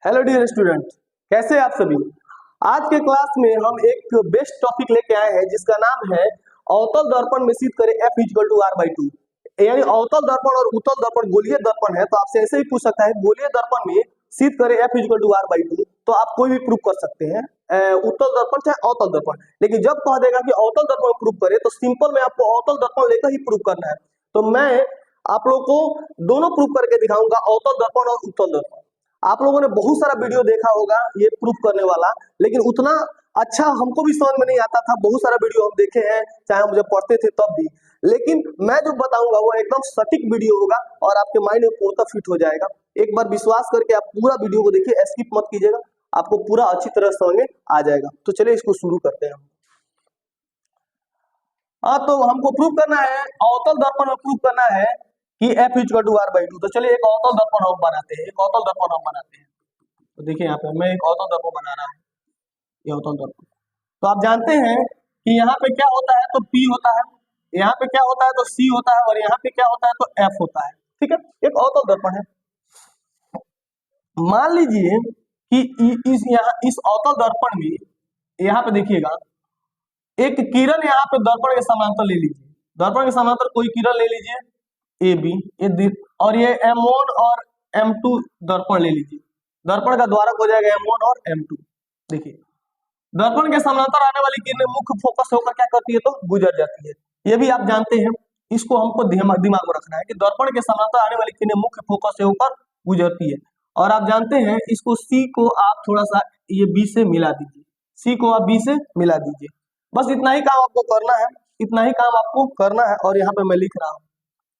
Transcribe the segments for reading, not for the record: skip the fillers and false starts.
Hello dear student, कैसे हैं आप सभी। आज के क्लास में हम एक बेस्ट टॉपिक लेके आए हैं जिसका नाम है अवतल दर्पण में शीत करे F इक्वल टू R/2। यानी अवतल दर्पण और उत्तल दर्पण गोलीय दर्पण है, तो आपसे ऐसे ही पूछ सकता है गोलीय दर्पण में शीत करे F इक्वल टू R/2, तो आप कोई भी प्रूफ कर सकते हैं, उत्तल दर्पण चाहे अवतल दर्पण। लेकिन जब कह देगा कि अवतल दर्पण प्रूफ करे तो सिंपल में आपको अवतल दर्पण लेकर ही प्रूफ करना है। तो मैं आप लोग को दोनों प्रूफ करके दिखाऊंगा, अवतल दर्पण और उत्तल दर्पण। आप लोगों ने बहुत सारा वीडियो देखा होगा ये प्रूफ करने वाला, लेकिन उतना अच्छा हमको भी समझ में नहीं आता था। बहुत सारा वीडियो हम देखे हैं, चाहे हम जब पढ़ते थे तब भी, लेकिन मैं जो बताऊंगा वो एकदम सटीक वीडियो होगा और आपके माइंड में पूरा फिट हो जाएगा। एक बार विश्वास करके आप पूरा वीडियो को देखिए, स्किप मत कीजिएगा, आपको पूरा अच्छी तरह समझ में आ जाएगा। तो चलिए इसको शुरू करते हैं। तो हमको प्रूफ करना है, अवतल दर्पण में प्रूफ करना है कि F इक्वल टू R/2। तो चलिए एक अवतल दर्पण हम बनाते हैं, तो देखिए यहाँ पे मैं एक अवतल दर्पण बना रहा हूँ, ये अवतल दर्पण। तो आप जानते हैं कि यहाँ पे क्या होता है, तो P होता है, यहाँ पे क्या होता है तो C होता है, और यहाँ पे क्या होता है तो F होता है। ठीक है, एक अवतल दर्पण है। मान लीजिए कि इस अवतल दर्पण में यहाँ पे देखिएगा एक किरण यहाँ पे दर्पण के समांतर ले लीजिए, दर्पण के समांतर कोई किरण ले लीजिए AB, और ये M1 और M2 दर्पण ले लीजिए। दर्पण का द्वारक हो जाएगा M1 और M2। देखिए दर्पण के समांतर आने वाली किरणें मुख्य फोकस होकर क्या करती है तो गुजर जाती है। ये भी आप जानते हैं, इसको हमको दिमाग में रखना है कि दर्पण के समांतर आने वाली किरणें मुख्य फोकस से होकर गुजरती है। और आप जानते हैं इसको C को आप थोड़ा सा ये B से मिला दीजिए, C को आप B से मिला दीजिए। बस इतना ही काम आपको करना है, इतना ही काम आपको करना है। और यहाँ पे मैं लिख रहा हूं,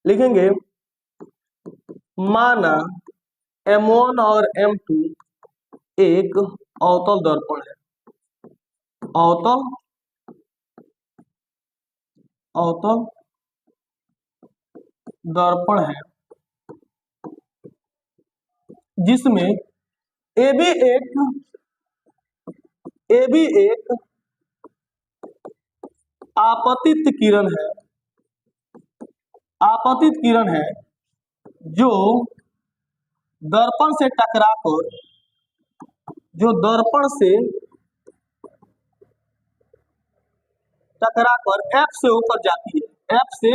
लिखेंगे माना M1 और M2 एक अवतल दर्पण है, अवतल दर्पण है जिसमें AB एक आपतित किरण है जो दर्पण से टकराकर F से होकर जाती है, F से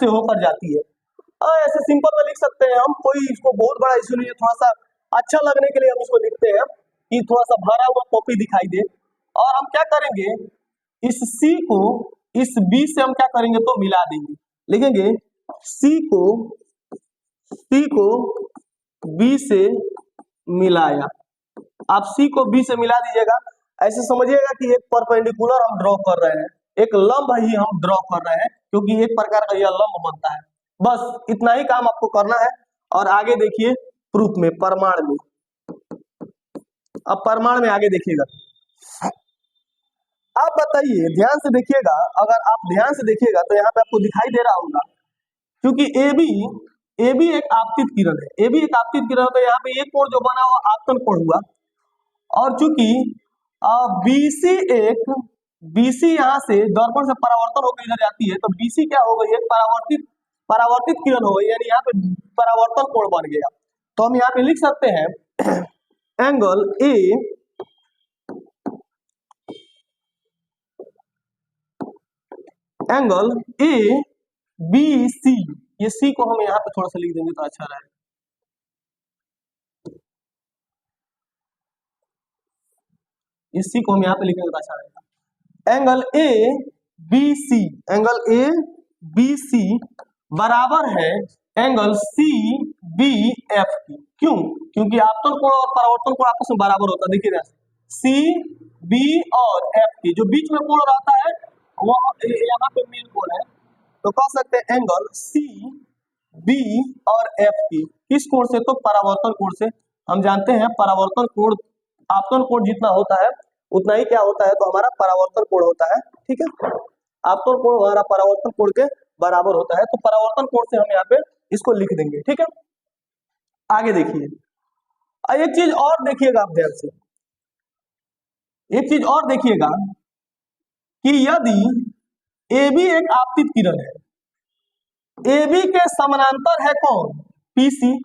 होकर जाती है। ऐसे सिंपल में लिख सकते हैं हम, कोई इसको बहुत बड़ा इशू नहीं है। थोड़ा सा अच्छा लगने के लिए हम इसको लिखते हैं कि थोड़ा सा भरा हुआ कॉपी दिखाई दे। और हम क्या करेंगे, इस C को इस B से हम क्या करेंगे तो मिला देंगे। लिखेंगे C को B से मिलाया। आप C को B से मिला दीजिएगा। ऐसे समझिएगा कि एक परपेंडिकुलर हम ड्रॉ कर रहे हैं, एक लंब ही हम ड्रॉ कर रहे हैं, क्योंकि एक प्रकार का यह लंब बनता है। बस इतना ही काम आपको करना है। और आगे देखिए प्रूफ में, प्रमाण में। अब प्रमाण में आगे देखिएगा, आप बताइए, ध्यान से देखिएगा। अगर आप ध्यान से देखिएगा तो यहाँ पे आपको दिखाई दे रहा होगा, क्योंकि AB एक आपतित किरण है, AB एक आपतित किरण है, तो यहाँ पे एक कोण जो बना हुआ आपतन कोण हुआ। और चूंकि BC यहाँ से दर्पण से परावर्तन होकर इधर जाती है, तो BC क्या हो गई, एक परावर्तित किरण हो गई, यानी यहाँ पे परावर्तन कोण बन गया। तो हम यहाँ पे लिख सकते हैं एंगल ABC। ये C को हम यहाँ पे थोड़ा सा लिख देंगे तो अच्छा रहेगा। इस C को हम यहाँ पे लिखेंगे तो अच्छा रहेगा। एंगल ABC बराबर है एंगल CBF की। क्यों? क्योंकि आपतन कोण और परावर्तन कोण आपस में बराबर होता है। देखिए CB और F की जो बीच में कोण रहता है वो यहाँ पे मेन कोण है, तो कह सकते हैं एंगल CB और F की। किस कोण से? तो परावर्तन कोण से। हम जानते हैं परावर्तन कोण आपतन कोण जितना होता है उतना ही क्या होता है तो हमारा परावर्तन कोण होता है। ठीक है, आपतन कोण हमारा परावर्तन कोण के बराबर होता है, तो परावर्तन कोण से हम यहाँ पे इसको लिख देंगे। ठीक है, आगे देखिए। एक चीज और देखिएगा आप ध्यान से, एक चीज और देखिएगा कि यदि AB एक आपतित किरण है, ए बी के समानांतर है कौन? पीसी।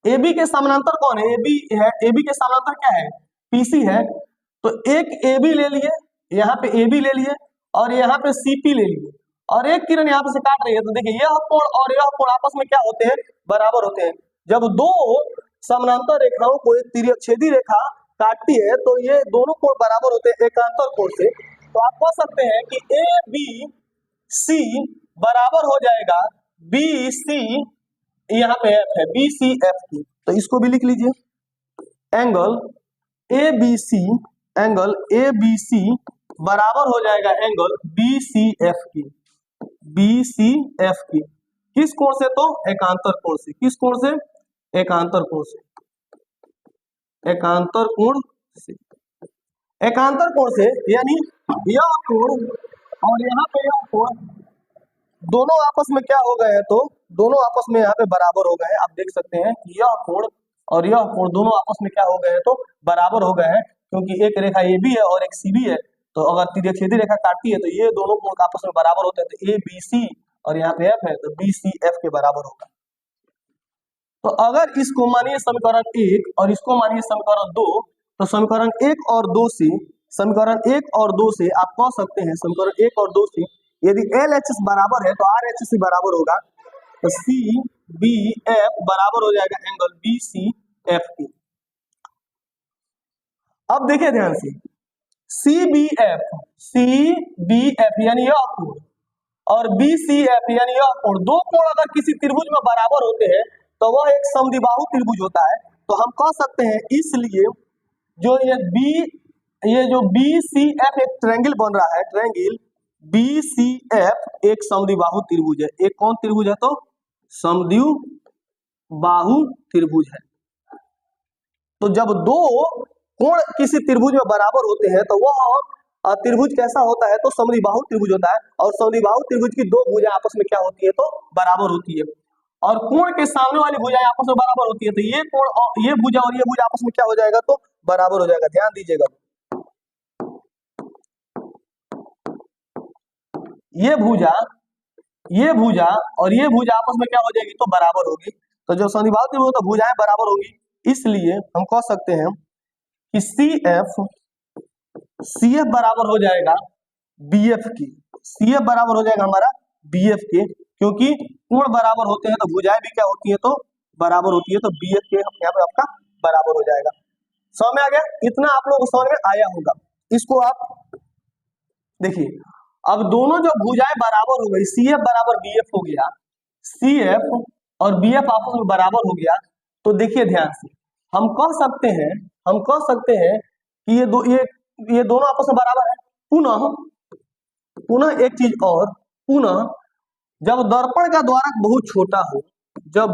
ए बी के समानांतर कौन है? ए बी है। ए बी के समानांतर क्या है? पीसी है। तो एक ए बी ले लिए, यहाँ पे ए बी ले लिए और यहाँ पे सीपी ले लिए और एक किरण यहाँ पे से काट रही है। तो देखिए यह कोण और यह कोण आपस में क्या होते हैं? बराबर होते हैं। जब दो समानांतर रेखाओं को एक तिर्यकछेदी रेखा काटती है तो ये दोनों कोण बराबर होते हैं एकांतर कोण से। तो आप कह सकते हैं कि ए बी सी बराबर हो जाएगा बी सी, यहाँ पे एफ है, बी सी एफ की। तो इसको भी लिख लीजिए। Angle A B C, angle A B C बराबर हो जाएगा एंगल बी सी एफ की, बी सी एफ की। किस कोण से? तो एकांतर कोण से। किस कोण से? एकांतर कोण से। एकांतर कोण से। एकांतर कोण से यानी यह कोण और यहाँ पे यह कोण दोनों आपस में क्या हो गए हैं? तो दोनों आपस में यहाँ पे बराबर हो गए हैं। आप देख सकते हैं कि यह कोण और यह कोण दोनों आपस में क्या हो गए हैं? तो बराबर हो गए हैं, क्योंकि एक रेखा ए बी है और एक सी बी है। तो अगर तिर्यकछेदी रेखा काटती है तो ये दोनों कोण आपस में बराबर होते हैं। तो ए बी सी और यहाँ पे एफ है तो बी सी एफ के बराबर होगा। तो अगर इसको मानिए समीकरण 1 और इसको मानिए समीकरण 2, तो समीकरण 1 और 2 से, समीकरण 1 और 2 से आप कह सकते हैं, समीकरण 1 और 2 से यदि LHS बराबर है तो RHS से बराबर होगा। तो सी बी एफ बराबर हो जाएगा एंगल बी सी एफ की। अब देखिए ध्यान से, सी बी एफ यानी यह कोण और बी सी एफ यानी यह कोण, दो कोण अगर किसी त्रिभुज में बराबर होते हैं तो वह एक समद्विबाहु त्रिभुज होता है। तो हम कह सकते हैं इसलिए जो ये जो बी सी एफ एक ट्रायंगल बन रहा है, ट्रायंगल बी सी एफ एक समद्विबाहु त्रिभुज है। एक कौन त्रिभुज है? तो समद्विबाहु त्रिभुज है। तो जब दो कोण किसी त्रिभुज में बराबर होते हैं तो वह त्रिभुज कैसा होता है? तो समद्विबाहु त्रिभुज होता है। और समद्विबाहु त्रिभुज की दो भुजाएं आपस में क्या होती है? तो बराबर होती है। और कोण के सामने वाली भुजाएं आपस में बराबर होती है। तो ये कोण और ये भुजा आपस में क्या हो जाएगा? तो बराबर हो जाएगा। ध्यान दीजिएगा, ये भुजा और ये भुजा आपस में क्या हो जाएगी? तो बराबर होगी। तो जो समद्विबाहु त्रिभुज तो भुजाएं बराबर होगी, इसलिए हम कह सकते हैं कि सी एफ बराबर हो जाएगा बी एफ की। सी एफ बराबर हो जाएगा हमारा बी एफ के, क्योंकि कोण बराबर होते हैं तो भुजाएं भी क्या होती है? तो बराबर होती है। तो बी एफ के यहाँ पे आपका बराबर हो जाएगा। समझ में आ गया? इतना आप लोगों को समझ में आया होगा। इसको आप देखिए, अब दोनों जो भुजाएं बराबर हो गई, सी एफ बराबर बी एफ हो गया, सी एफ और बी एफ आपस में बराबर हो गया। तो देखिए ध्यान से, हम कह सकते हैं कि ये दोनों आपस में बराबर है। पुनः एक चीज और, पुनः जब दर्पण का द्वारक बहुत छोटा हो, जब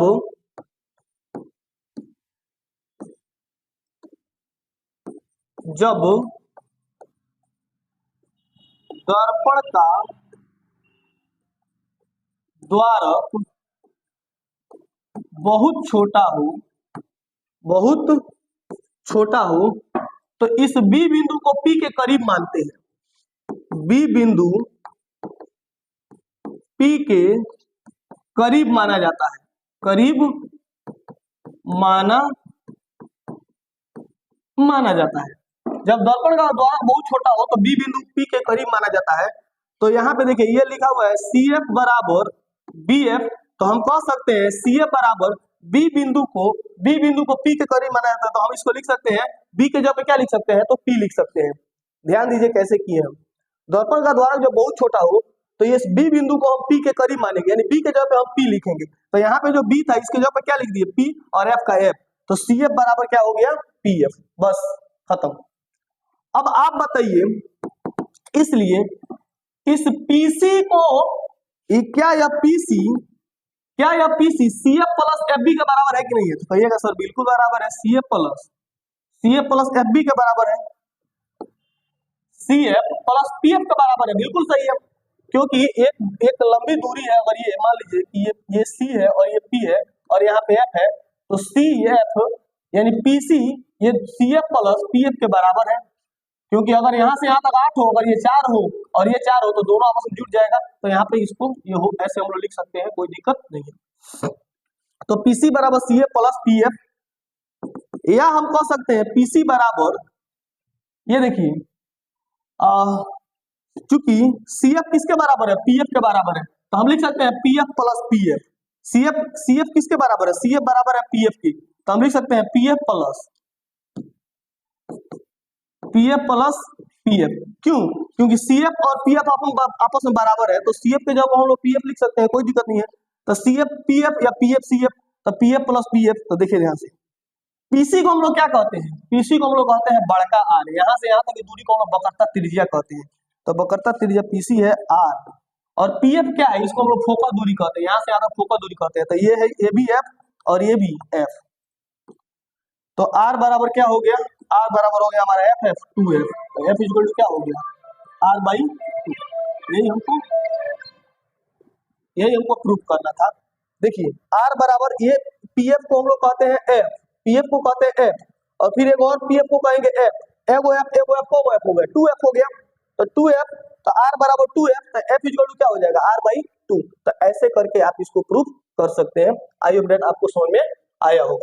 दर्पण का द्वारक बहुत छोटा हो तो इस बी बिंदु को पी के करीब मानते हैं। बी बिंदु पी के करीब माना जाता है। करीब माना जाता है। जब दर्पण का द्वारक बहुत छोटा हो तो बी बिंदु पी के करीब माना जाता है। तो यहाँ पे देखिए ये लिखा हुआ है सी एफ बराबर बी एफ। तो हम कह सकते हैं सी एफ बराबर बी बिंदु को पी के करीब माना जाता है। तो हम इसको लिख सकते हैं, बी के जगह पे क्या लिख सकते हैं? तो पी लिख सकते हैं। ध्यान दीजिए कैसे किए हम। दर्पण का द्वारक जब बहुत छोटा हो तो ये बी बिंदु को हम पी के करीब मानेंगे, यानी बी के जगह पे हम पी लिखेंगे। तो यहाँ पे जो बी था इसके जगह पे क्या लिख दिए? पी और एफ का एफ। तो सी एफ बराबर क्या हो गया? P F. बस खत्म। अब आप बताइए, इसलिए इस पीसी को क्या यह PC C F plus F B के बराबर है कि नहीं है? तो कहिएगा सर बिल्कुल बराबर है। C F plus F B के बराबर है। C F plus P F के बराबर है। बिल्कुल सही है, क्योंकि एक लंबी दूरी है। अगर ये मान लीजिए कि ये सी है और ये पी है और यहाँ पे एफ है, तो सी एफ यानी पीसी ये C F plus P F के बराबर है। क्योंकि अगर यहाँ से यहाँ तक 8 हो, अगर ये 4 हो और ये 4 हो तो दोनों आपस में जुड़ जाएगा, तो यहाँ पे इसको ये हो ऐसे हम लोग लिख सकते हैं, कोई दिक्कत नहीं है। तो पीसी बराबर C F plus P F, या हम कह सकते हैं पीसी बराबर, ये देखिए चूंकि सी एफ किसके बराबर है, पी एफ के बराबर है, तो हम लिख सकते हैं P F plus P F. C F किसके बराबर है, सी एफ बराबर है पी एफ की, तो हम लिख सकते हैं P F plus P F. क्यों? क्योंकि सी एफ और पी एफ आपस में बराबर है, तो सी एफ के जगह हम लोग पी एफ लिख सकते हैं, कोई दिक्कत नहीं है। तो सी एफ पी एफ या पी एफ सी एफ, तो P F plus P F. तो देखिए ध्यान से, पीसी को हम लोग क्या कहते हैं, पीसी को हम लोग कहते हैं बड़का आर, यहाँ से यहाँ तक की दूरी को हम लोग वक्रता त्रिज्या कहते हैं, तो वक्रता त्रिज्या पीसी है आर, और पीएफ क्या है, इसको हम लोग फोकस दूरी कहते हैं, यहाँ से यहाँ तक फोकस दूरी कहते हैं, तो ये है ए बी एफ और ये भी एफ। तो आर बराबर क्या हो गया, आर बराबर हो गया हमारा एफ एफ 2एफ, तो एफ इक्वल टू क्या हो गया आर बाई 2। यही हमको प्रूव करना था। देखिए आर बराबर, ये पीएफ को हम लोग कहते हैं एफ, पीएफ को कहते हैं एफ, और फिर एक और पीएफ को कहेंगे एफ, एगो एफ एगो एफ को एफ हो गया 2एफ हो गया, तो 2एफ, तो आर बराबर 2एफ, तो एफ इक्वल टू क्या हो जाएगा आर बाई 2। तो ऐसे करके आप इसको प्रूव कर सकते हैं। आई होप दैट आपको समझ में आया होगा।